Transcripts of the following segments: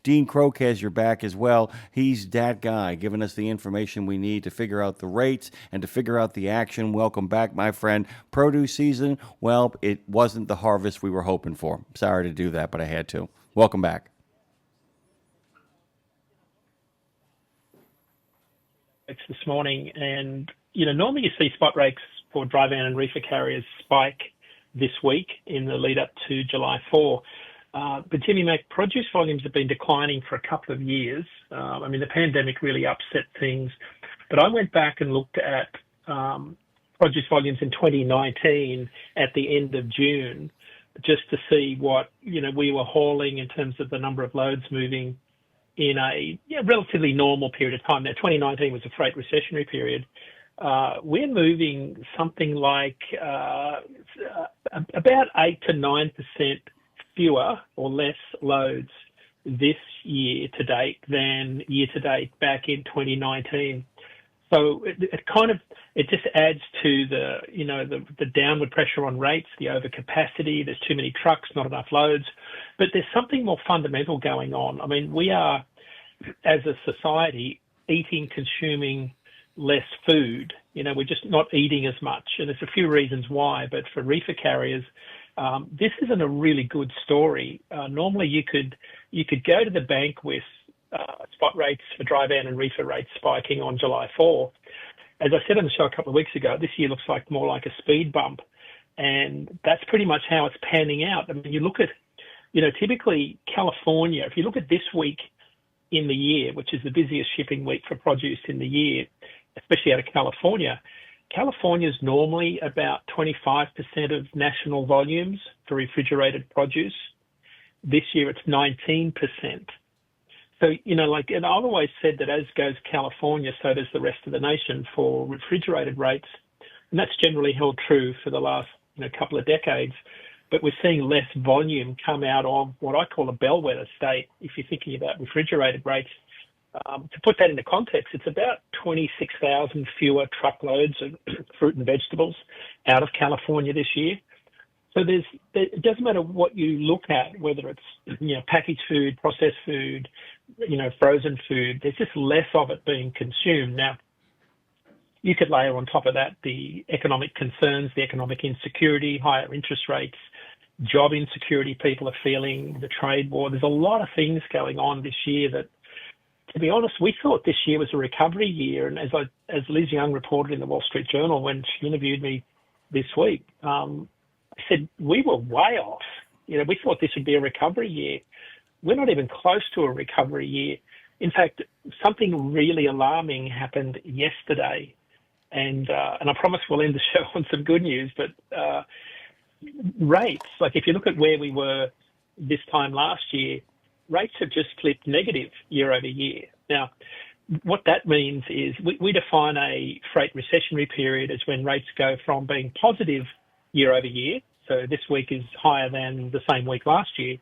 Dean Croke has your back as well. He's that guy, giving us the information we need to figure out the rates and to figure out the action. Welcome back, my friend. Produce season, well, it wasn't the harvest we were hoping for. Sorry to do that, but I had to. Welcome back. This morning, and normally you see spot rates for dry van and reefer carriers spike this week in the lead up to July 4. But Jimmy Mac, produce volumes have been declining for a couple of years. The pandemic really upset things, but I went back and looked at produce volumes in 2019 at the end of June, just to see what we were hauling in terms of the number of loads moving in a relatively normal period of time. Now, 2019 was a freight recessionary period. We're moving something like about 8 to 9% fewer or less loads this year to date than year to date back in 2019. So it just adds to the downward pressure on rates, the overcapacity. There's too many trucks, not enough loads. But there's something more fundamental going on. I mean, we are, as a society, consuming less food. We're just not eating as much. And there's a few reasons why, but for reefer carriers, this isn't a really good story. Normally you could go to the bank with spot rates for dry van and reefer rates spiking on July 4. As I said on the show a couple of weeks ago, this year looks like more like a speed bump. And that's pretty much how it's panning out. I mean, you look at, typically California, if you look at this week in the year, which is the busiest shipping week for produce in the year, especially out of California, California is normally about 25% of national volumes for refrigerated produce. This year it's 19%. So, and I've always said that as goes California, so does the rest of the nation for refrigerated rates. And that's generally held true for the last couple of decades. But we're seeing less volume come out of what I call a bellwether state, if you're thinking about refrigerated rates. To put that into context, it's about 26,000 fewer truckloads of fruit and vegetables out of California this year. So it doesn't matter what you look at, whether it's packaged food, processed food, frozen food. There's just less of it being consumed. Now, you could layer on top of that the economic concerns, the economic insecurity, higher interest rates, job insecurity people are feeling, the trade war. There's a lot of things going on this year that, to be honest, we thought this year was a recovery year. And as Liz Young reported in the Wall Street Journal when she interviewed me this week, I said we were way off. We thought this would be a recovery year. We're not even close to a recovery year. In fact, something really alarming happened yesterday. And I promise we'll end the show on some good news, but rates, like if you look at where we were this time last year, rates have just flipped negative year over year. Now, what that means is we define a freight recessionary period as when rates go from being positive year over year. So this week is higher than the same week last year.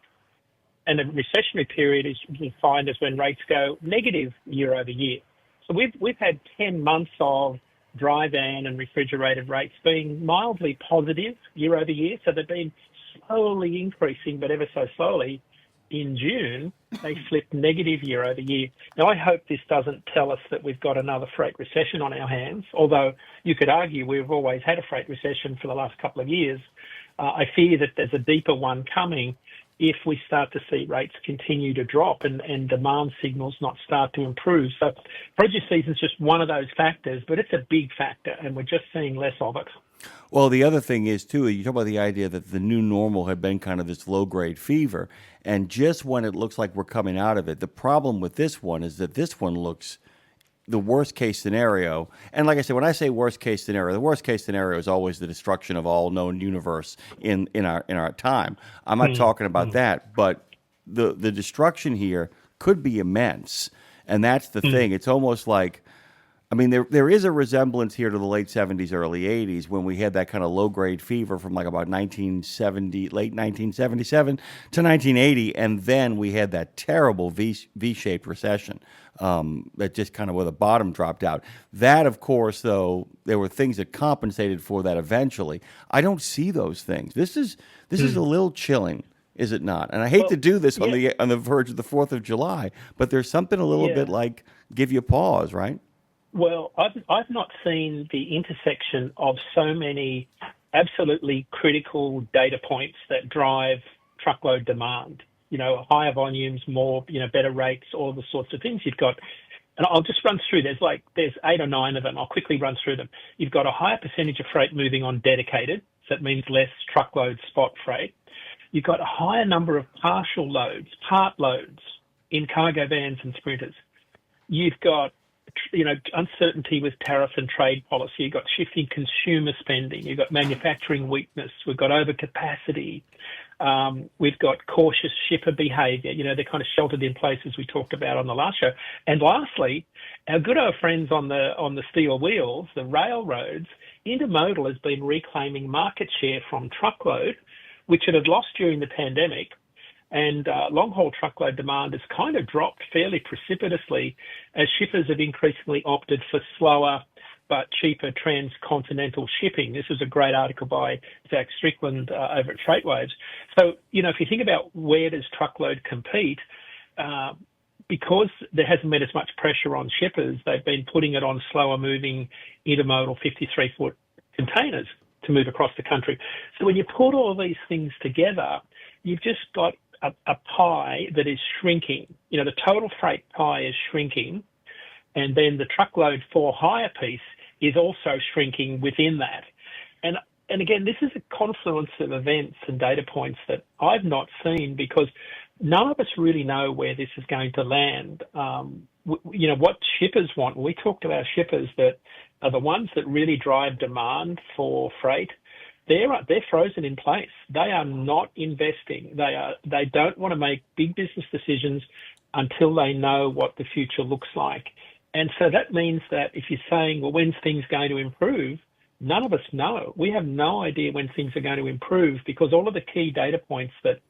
And a recessionary period is defined as when rates go negative year over year. So we've had 10 months of dry van and refrigerated rates being mildly positive year over year. So they've been slowly increasing, but ever so slowly. In June, they flipped negative year over year. Now, I hope this doesn't tell us that we've got another freight recession on our hands, although you could argue we've always had a freight recession for the last couple of years. I fear that there's a deeper one coming if we start to see rates continue to drop and demand signals not start to improve. So produce season is just one of those factors, but it's a big factor, and we're just seeing less of it. Well, the other thing is, too, you talk about the idea that the new normal had been kind of this low-grade fever, and just when it looks like we're coming out of it, the problem with this one is that this one looks the worst-case scenario. And like I said, when I say worst-case scenario, the worst-case scenario is always the destruction of all known universe in our time. I'm not talking about that, but the destruction here could be immense, and that's the thing. It's almost like, I mean, there is a resemblance here to the late 70s, early 80s when we had that kind of low-grade fever from like about 1970, late 1977 to 1980, and then we had that terrible V-shaped recession that just kind of where the bottom dropped out. That, of course, though, there were things that compensated for that eventually. I don't see those things. This is a little chilling is it not? And I hate to Well, do this yeah, on the verge of the 4th of July, but there's something a little bit yeah. like give you pause, right? Well, I've not seen the intersection of so many absolutely critical data points that drive truckload demand. You know, higher volumes, more, better rates, all the sorts of things. You've got, and I'll just run through. There's 8 or 9 of them. I'll quickly run through them. You've got a higher percentage of freight moving on dedicated, so that means less truckload spot freight. You've got a higher number of partial loads, part loads in cargo vans and sprinters. You've got, uncertainty with tariff and trade policy. You've got shifting consumer spending. You've got manufacturing weakness. We've got overcapacity. We've got cautious shipper behaviour. They're kind of sheltered in place, as we talked about on the last show. And lastly, our good old friends on the steel wheels, the railroads, intermodal has been reclaiming market share from truckload, which it had lost during the pandemic. And long-haul truckload demand has kind of dropped fairly precipitously as shippers have increasingly opted for slower but cheaper transcontinental shipping. This was a great article by Zach Strickland over at FreightWaves. So, if you think about where does truckload compete, because there hasn't been as much pressure on shippers, they've been putting it on slower-moving intermodal 53-foot containers to move across the country. So when you put all these things together, you've just got a pie that is shrinking. The total freight pie is shrinking, and then the truckload for hire piece is also shrinking within that. And again, this is a confluence of events and data points that I've not seen because none of us really know where this is going to land. What shippers want. We talked about shippers that are the ones that really drive demand for freight. They're frozen in place. They are not investing. They don't want to make big business decisions until they know what the future looks like. And so that means that if you're saying, well, when's things going to improve? None of us know. We have no idea when things are going to improve because all of the key data points that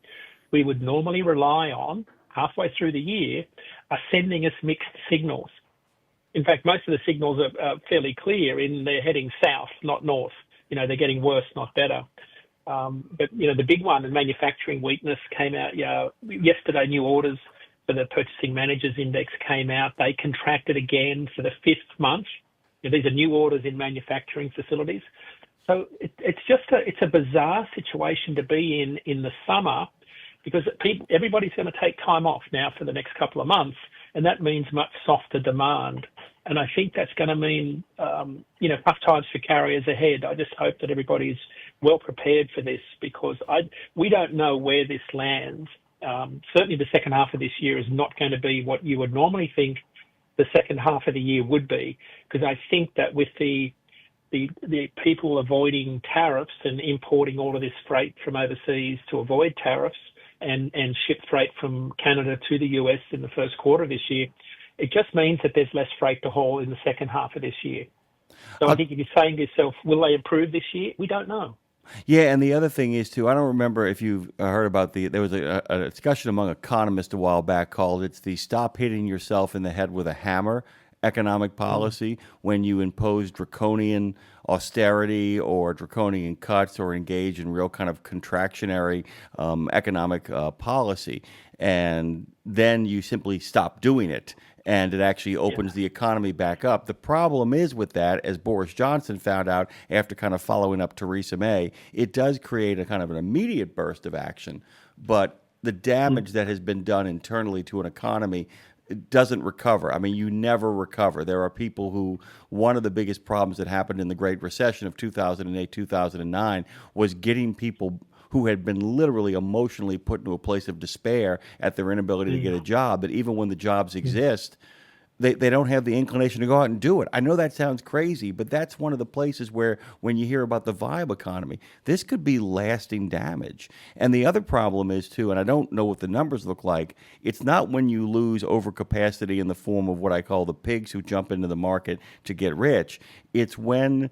we would normally rely on halfway through the year are sending us mixed signals. In fact, most of the signals are fairly clear in they're heading south, not north. They're getting worse, not better. But the big one, the manufacturing weakness came out yesterday. New orders for the Purchasing Managers Index came out. They contracted again for the 5th month. These are new orders in manufacturing facilities. So it's a bizarre situation to be in the summer because everybody's going to take time off now for the next couple of months, and that means much softer demand. And I think that's going to mean, tough times for carriers ahead. I just hope that everybody's well prepared for this because we don't know where this lands. Certainly the second half of this year is not going to be what you would normally think the second half of the year would be, because I think that with the people avoiding tariffs and importing all of this freight from overseas to avoid tariffs and ship freight from Canada to the US in the first quarter of this year, it just means that there's less freight to haul in the second half of this year. So I think if you're saying to yourself, will they improve this year? We don't know. Yeah, and the other thing is too. I don't remember if you've heard about there was a discussion among economists a while back called it's the stop hitting yourself in the head with a hammer economic policy when you impose draconian austerity or draconian cuts or engage in real kind of contractionary economic policy, and then you simply stop doing it. And it actually opens the economy back up. The problem is with that, as Boris Johnson found out after kind of following up Theresa May, it does create a kind of an immediate burst of action. But the damage that has been done internally to an economy doesn't recover. I mean, you never recover. There are people who, one of the biggest problems that happened in the Great Recession of 2008, 2009 was getting people who had been literally emotionally put into a place of despair at their inability to get a job, that even when the jobs exist, they don't have the inclination to go out and do it. I know that sounds crazy, but that's one of the places where when you hear about the vibe economy, this could be lasting damage. And the other problem is, too, and I don't know what the numbers look like, it's not when you lose overcapacity in the form of what I call the pigs who jump into the market to get rich. It's when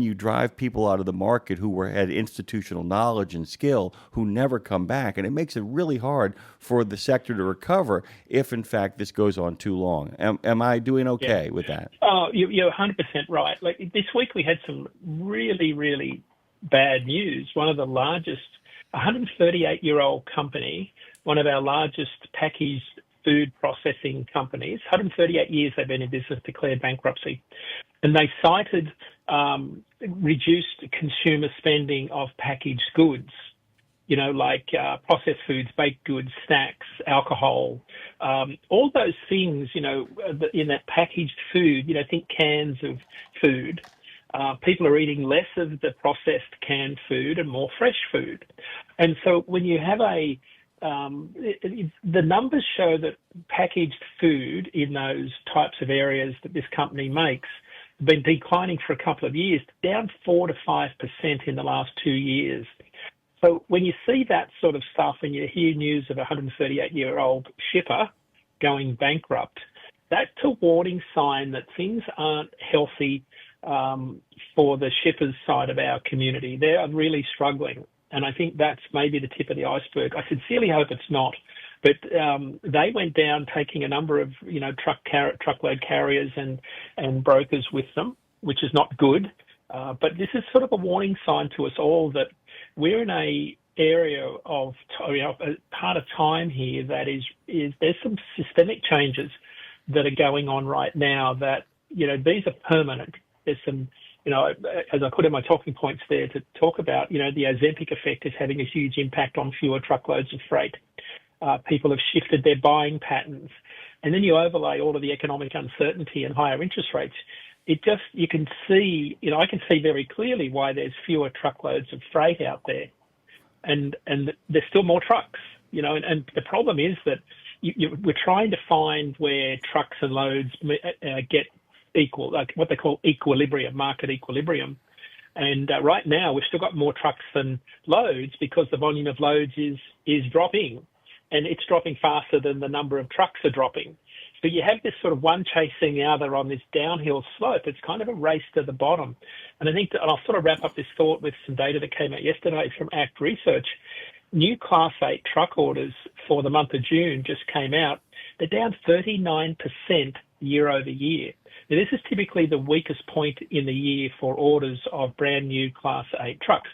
you drive people out of the market who had institutional knowledge and skill who never come back. And it makes it really hard for the sector to recover if, in fact, this goes on too long. Am I doing okay with that? Oh, you're 100% right. Like this week we had some really, really bad news. One of the largest 138-year-old company, one of our largest packaged food processing companies. 138 years they've been in business, declared bankruptcy. And they cited reduced consumer spending of packaged goods, like processed foods, baked goods, snacks, alcohol, all those things, in that packaged food, think cans of food. People are eating less of the processed canned food and more fresh food. And so when you have the numbers show that packaged food in those types of areas that this company makes have been declining for a couple of years, down 4 to 5% in the last 2 years. So when you see that sort of stuff and you hear news of a 138-year-old shipper going bankrupt, that's a warning sign that things aren't healthy for the shippers side of our community. They're really struggling. And I think that's maybe the tip of the iceberg. I sincerely hope it's not. But they went down taking a number of, truckload carriers and brokers with them, which is not good. But this is sort of a warning sign to us all that we're in a area of, a part of time here that is there's some systemic changes that are going on right now that, these are permanent. There's some, as I put in my talking points there to talk about, the Ozempic effect is having a huge impact on fewer truckloads of freight. People have shifted their buying patterns. And then you overlay all of the economic uncertainty and higher interest rates. You can see, I can see very clearly why there's fewer truckloads of freight out there. And there's still more trucks, and the problem is that we're trying to find where trucks and loads get equal, like what they call equilibrium, market equilibrium. And right now we've still got more trucks than loads because the volume of loads is dropping, and it's dropping faster than the number of trucks are dropping. So you have this sort of one chasing the other on this downhill slope. It's kind of a race to the bottom. And I think and I'll sort of wrap up this thought with some data that came out yesterday from ACT Research. New Class 8 truck orders for the month of June just came out. They're down 39% year over year. Now, this is typically the weakest point in the year for orders of brand new Class 8 trucks.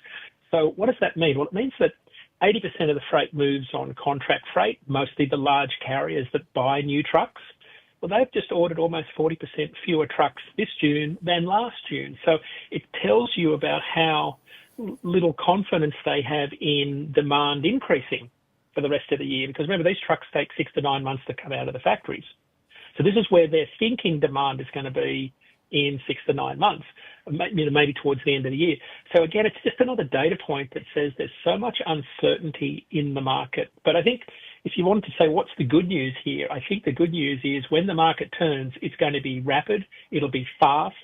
So what does that mean? Well, it means that 80% of the freight moves on contract freight, mostly the large carriers that buy new trucks. Well, they've just ordered almost 40% fewer trucks this June than last June. So it tells you about how little confidence they have in demand increasing for the rest of the year. Because remember, these trucks take 6 to 9 months to come out of the factories. So this is where they're thinking demand is going to be in 6 to 9 months, maybe towards the end of the year. So again, it's just another data point that says there's so much uncertainty in the market. But I think if you wanted to say what's the good news here, I think the good news is when the market turns, it's going to be rapid, it'll be fast,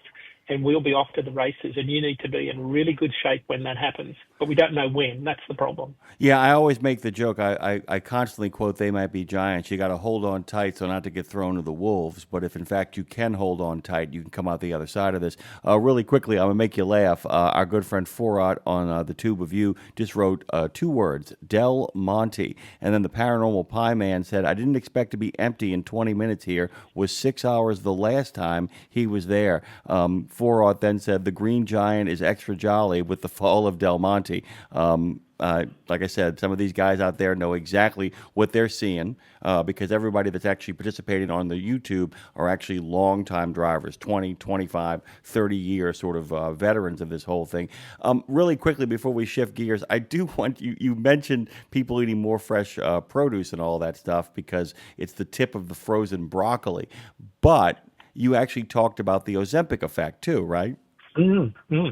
and we'll be off to the races. And you need to be in really good shape when that happens. But we don't know when. That's the problem. Yeah, I always make the joke. I constantly quote, "They might be giants. You got to hold on tight so not to get thrown to the wolves. But if, in fact, you can hold on tight, you can come out the other side of this." Really quickly, I'm going to make you laugh. Our good friend Forat on the Tube of You just wrote 2 words, Del Monte. And then the Paranormal Pie Man said, "I didn't expect to be empty in 20 minutes here. Was 6 hours the last time he was there." Forat then said, "The Green Giant is extra jolly with the fall of Del Monte." Like I said, some of these guys out there know exactly what they're seeing because everybody that's actually participating on the YouTube are actually long-time drivers, 20, 25, 30-year sort of veterans of this whole thing. Really quickly, before we shift gears, I do want you mentioned people eating more fresh produce and all that stuff because it's the tip of the frozen broccoli. But you actually talked about the Ozempic effect too, right? Mm-hmm.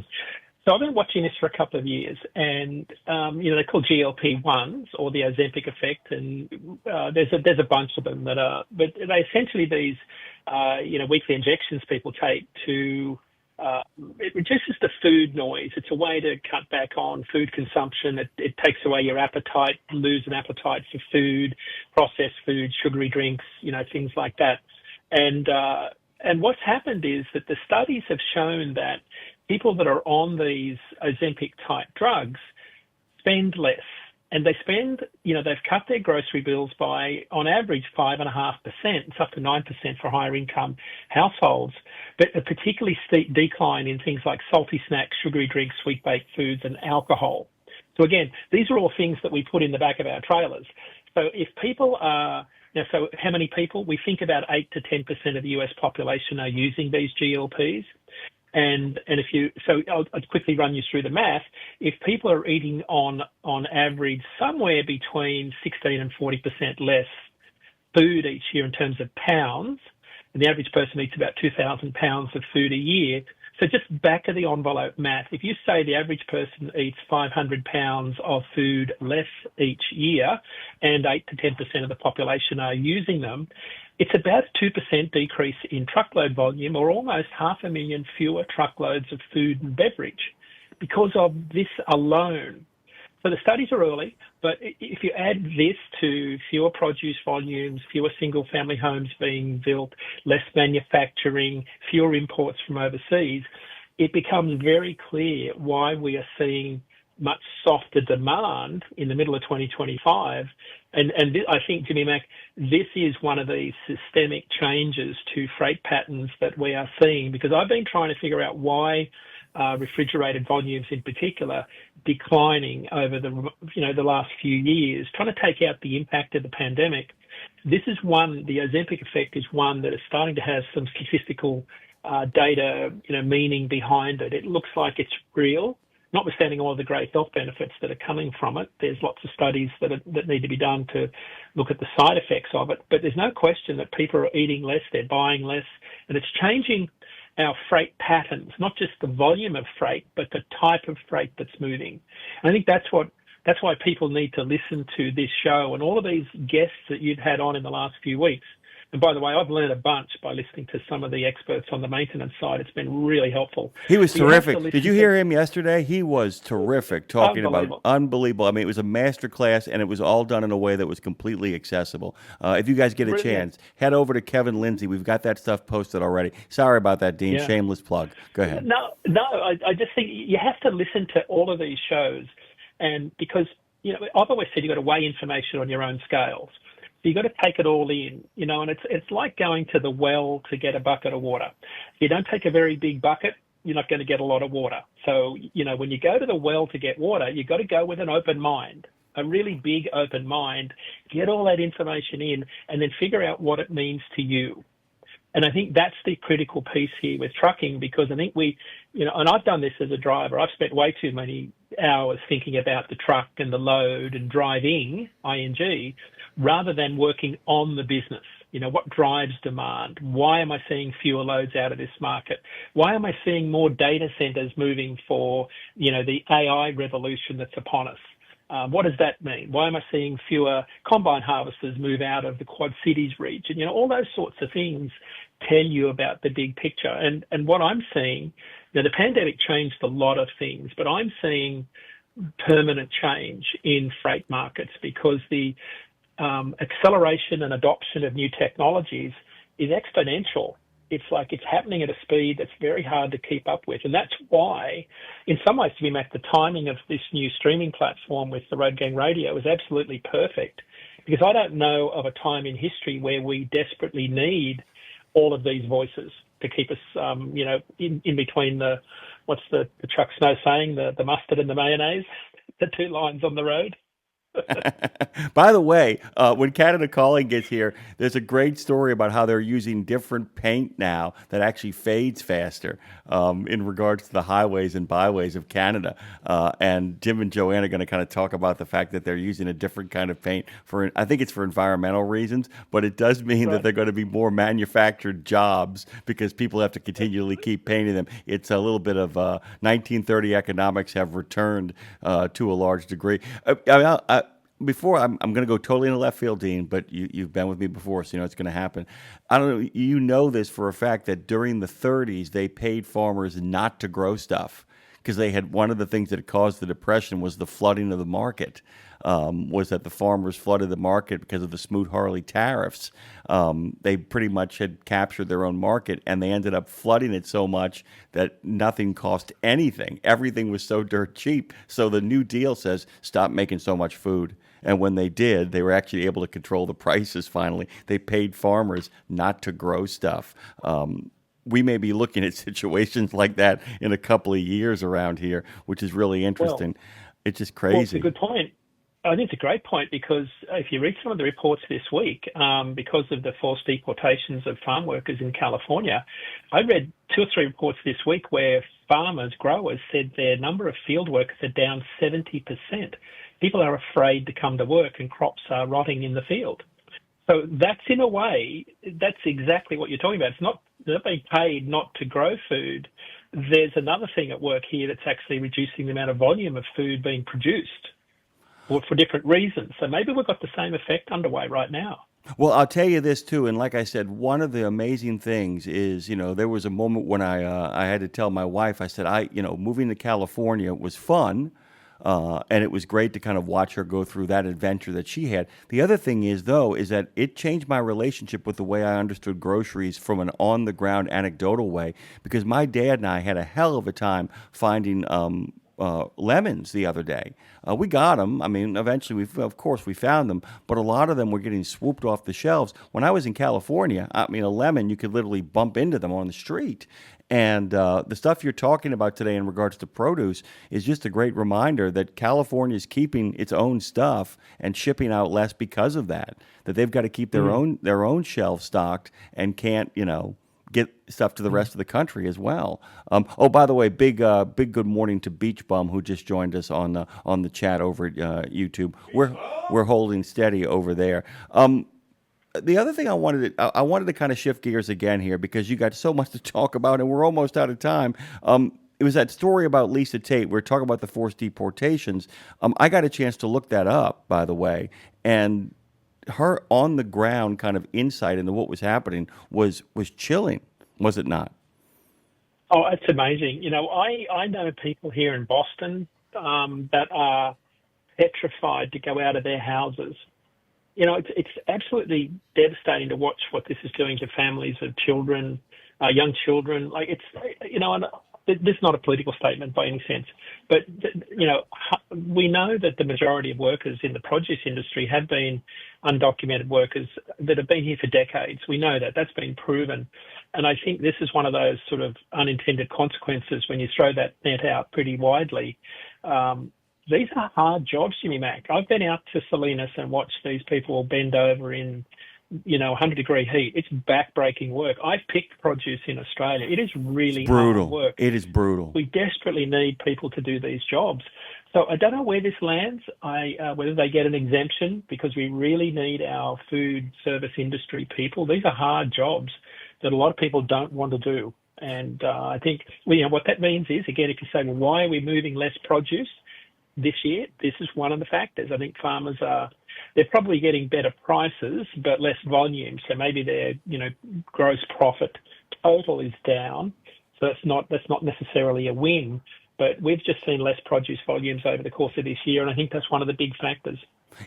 So I've been watching this for a couple of years, and they're called GLP-1s or the Ozempic effect, and there's a bunch of them that are, but they essentially these weekly injections people take to it reduces the food noise. It's a way to cut back on food consumption. It takes away your appetite, lose an appetite for food, processed food, sugary drinks, things like that, and what's happened is that the studies have shown that people that are on these Ozempic-type drugs spend less. And they spend, they've cut their grocery bills by, on average, 5.5%. It's up to 9% for higher income households. But a particularly steep decline in things like salty snacks, sugary drinks, sweet baked foods, and alcohol. So again, these are all things that we put in the back of our trailers. So if people are, so how many people? We think about 8 to 10% of the US population are using these GLPs. And I'll quickly run you through the math. If people are eating on average somewhere between 16 and 40% less food each year in terms of pounds, and the average person eats about 2,000 pounds of food a year. So just back of the envelope math, if you say the average person eats 500 pounds of food less each year and 8 to 10% of the population are using them, it's about a 2% decrease in truckload volume, or almost 500,000 fewer truckloads of food and beverage because of this alone. So the studies are early, but if you add this to fewer produce volumes, fewer single-family homes being built, less manufacturing, fewer imports from overseas, it becomes very clear why we are seeing much softer demand in the middle of 2025. And I think, Jimmy Mac, this is one of these systemic changes to freight patterns that we are seeing, because I've been trying to figure out why refrigerated volumes in particular declining over the last few years, trying to take out the impact of the pandemic. This is one, the Ozempic effect is one that is starting to have some statistical data, meaning behind it. It looks like it's real, notwithstanding all of the great health benefits that are coming from it. There's lots of studies that need to be done to look at the side effects of it, but there's no question that people are eating less, they're buying less, and it's changing our freight patterns, not just the volume of freight, but the type of freight that's moving. And I think that's why people need to listen to this show and all of these guests that you've had on in the last few weeks. And by the way, I've learned a bunch by listening to some of the experts on the maintenance side. It's been really helpful. He was terrific. Did you hear him yesterday? He was terrific, talking about unbelievable. I mean, it was a master class, and it was all done in a way that was completely accessible. If you guys get a chance, head over to Kevin Lindsay. We've got that stuff posted already. Sorry about that, Dean. Yeah. Shameless plug. Go ahead. No. I just think you have to listen to all of these shows, and because I've always said you've got to weigh information on your own scales. So you've got to take it all in, and it's like going to the well to get a bucket of water. If you don't take a very big bucket, you're not going to get a lot of water. So, when you go to the well to get water, you've got to go with an open mind, a really big open mind, get all that information in, and then figure out what it means to you. And I think that's the critical piece here with trucking, because I think and I've done this as a driver. I've spent way too many hours thinking about the truck and the load and driving, ING, rather than working on the business. What drives demand? Why am I seeing fewer loads out of this market? Why am I seeing more data centers moving for, the AI revolution that's upon us? What does that mean? Why am I seeing fewer combine harvesters move out of the Quad Cities region? All those sorts of things tell you about the big picture. And what I'm seeing, the pandemic changed a lot of things, but I'm seeing permanent change in freight markets, because the acceleration and adoption of new technologies is exponential. It's like it's happening at a speed that's very hard to keep up with. And that's why, in some ways, to be the timing of this new streaming platform with the Road Gang Radio is absolutely perfect, because I don't know of a time in history where we desperately need all of these voices to keep us, in between what's the Chuck Snow saying, the mustard and the mayonnaise, the two lines on the road. By the way, when Canada Calling gets here, there's a great story about how they're using different paint now that actually fades faster in regards to the highways and byways of Canada. And Jim and Joanne are going to kind of talk about the fact that they're using a different kind of paint I think it's for environmental reasons, but it does mean that they're going to be more manufactured jobs because people have to continually keep painting them. It's a little bit of 1930 economics have returned to a large degree. Before I'm going to go totally in the left field, Dean, but you've been with me before, so you know it's going to happen. I don't know. You know this for a fact that during the 30s they paid farmers not to grow stuff because they had one of the things that caused the depression was the flooding of the market. Was that the farmers flooded the market because of the Smoot-Hawley tariffs. They pretty much had captured their own market, and they ended up flooding it so much that nothing cost anything. Everything was so dirt cheap. So the New Deal says, stop making so much food. And when they did, they were actually able to control the prices finally. They paid farmers not to grow stuff. We may be looking at situations like that in a couple of years around here, which is really interesting. It's just Well, it's a crazy. good point. I think it's a great point because if you read some of the reports this week, because of the forced deportations of farm workers in California, I read two or three reports this week where farmers, growers said their number of field workers are down 70%. People are afraid to come to work and crops are rotting in the field. So that's in a way, that's exactly what you're talking about. It's not they're being paid not to grow food. There's another thing at work here that's actually reducing the amount of volume of food being produced for different reasons. So maybe we've got the same effect underway right now. Well, I'll tell you this too, and like I said, one of the amazing things is, there was a moment when I had to tell my wife, I said, moving to California was fun, and it was great to kind of watch her go through that adventure that she had. The other thing is, though, is that it changed my relationship with the way I understood groceries from an on the ground anecdotal way, because my dad and I had a hell of a time finding lemons the other day. We got them. I mean, eventually, of course, we found them, but a lot of them were getting swooped off the shelves. When I was in California, I mean, a lemon, you could literally bump into them on the street. And the stuff you're talking about today in regards to produce is just a great reminder that California is keeping its own stuff and shipping out less because of that. That they've got to keep their own shelves stocked and can't, get stuff to the rest of the country as well. Oh, by the way, big good morning to Beach Bum who just joined us on the chat over at YouTube. We're holding steady over there. The other thing I wanted to kind of shift gears again here because you got so much to talk about and we're almost out of time. It was that story about Lisa Tate. We're talking about the forced deportations. I got a chance to look that up, by the way, and her on the ground kind of insight into what was happening was chilling, was it not? Oh, it's amazing. I know people here in Boston that are petrified to go out of their houses. It's absolutely devastating to watch what this is doing to families of children, young children. Like and this is not a political statement by any sense, but we know that the majority of workers in the produce industry have been undocumented workers that have been here for decades. We know that that's been proven, and I think this is one of those sort of unintended consequences when you throw that net out pretty widely. These are hard jobs, Jimmy Mack. I've been out to Salinas and watched these people bend over in 100-degree heat. It's back-breaking work. I've picked produce in Australia. It is really hard Brutal. work. It is brutal. We desperately need people to do these jobs. So I don't know where this lands, whether they get an exemption, because we really need our food service industry people. These are hard jobs that a lot of people don't want to do. And I think what that means is, again, if you say, well, why are we moving less produce this year? This is one of the factors. I think farmers they're probably getting better prices, but less volume. So maybe their, gross profit total is down. So that's not necessarily a win, but we've just seen less produce volumes over the course of this year. And I think that's one of the big factors.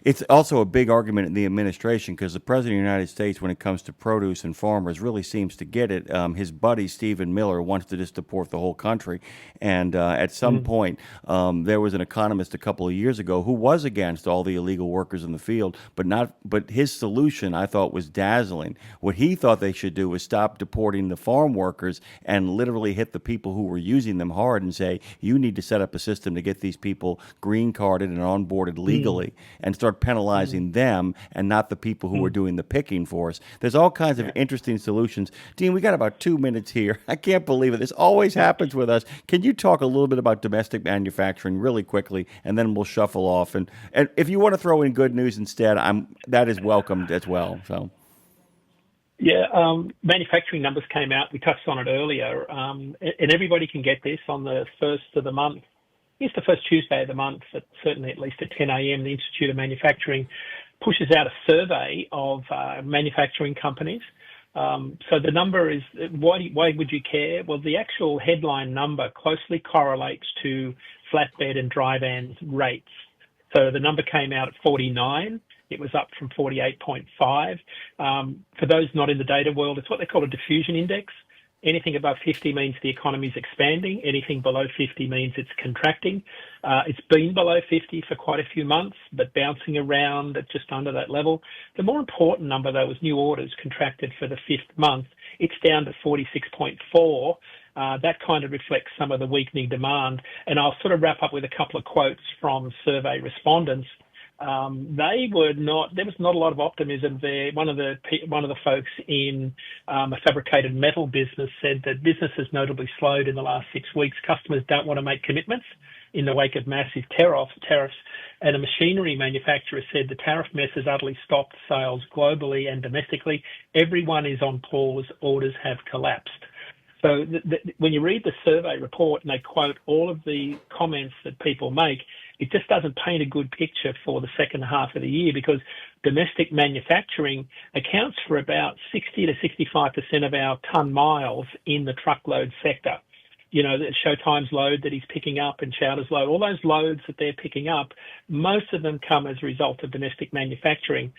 It's also a big argument in the administration because the president of the United States, when it comes to produce and farmers, really seems to get it. His buddy, Stephen Miller, wants to just deport the whole country. And at some point, there was an economist a couple of years ago who was against all the illegal workers in the field, but his solution, I thought, was dazzling. What he thought they should do was stop deporting the farm workers and literally hit the people who were using them hard and say, you need to set up a system to get these people green carded and onboarded legally and start penalizing them and not the people who are doing the picking for us. There's all kinds of interesting solutions. Dean, we got about 2 minutes here. I can't believe it. This always happens with us. Can you talk a little bit about domestic manufacturing really quickly, and then we'll shuffle off? And if you want to throw in good news instead, that is welcomed as well. So. Yeah, manufacturing numbers came out. We touched on it earlier, and everybody can get this on the first of the month. It's the first Tuesday of the month, certainly at least at 10 a.m. The Institute of Manufacturing pushes out a survey of manufacturing companies. So the number is, why would you care? Well, the actual headline number closely correlates to flatbed and dry vans rates. So the number came out at 49. It was up from 48.5. For those not in the data world, it's what they call a diffusion index. Anything above 50 means the economy is expanding. Anything below 50 means it's contracting. It's been below 50 for quite a few months, but bouncing around at just under that level. The more important number, though, was new orders contracted for the fifth month. It's down to 46.4. that kind of reflects some of the weakening demand. And I'll sort of wrap up with a couple of quotes from survey respondents. There was not a lot of optimism there. One of the folks in a fabricated metal business said that business has notably slowed in the last 6 weeks. Customers don't want to make commitments in the wake of massive tariffs. And a machinery manufacturer said the tariff mess has utterly stopped sales globally and domestically. Everyone is on pause. Orders have collapsed. So when you read the survey report and they quote all of the comments that people make, it just doesn't paint a good picture for the second half of the year, because domestic manufacturing accounts for about 60 to 65% of our ton miles in the truckload sector. You know, the Showtime's load that he's picking up and Chowder's load, all those loads that they're picking up, most of them come as a result of domestic manufacturing.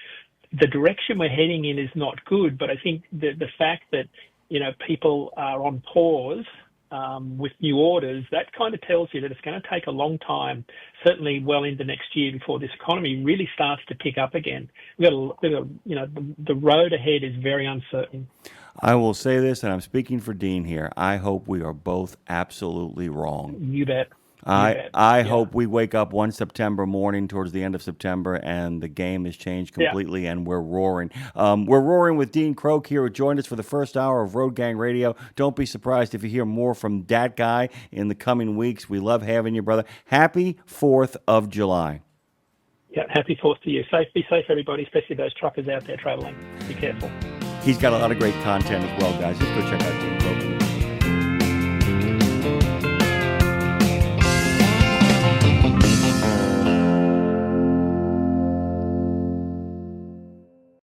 The direction we're heading in is not good, but I think the fact that, you know, people are on pause with new orders, that kind of tells you that it's going to take a long time, certainly well into next year, before this economy really starts to pick up again. The road ahead is very uncertain. I will say this, and I'm speaking for Dean here. I hope we are both absolutely wrong. You bet. I hope we wake up one September morning towards the end of September and the game has changed completely and we're roaring. We're roaring with Dean Croke here, who joined us for the first hour of Road Gang Radio. Don't be surprised if you hear more from DAT Guy in the coming weeks. We love having you, brother. Happy 4th of July. Yeah, happy 4th to you. Be safe, everybody, especially those truckers out there traveling. Be careful. He's got a lot of great content as well, guys. Just go check out Dean Croke.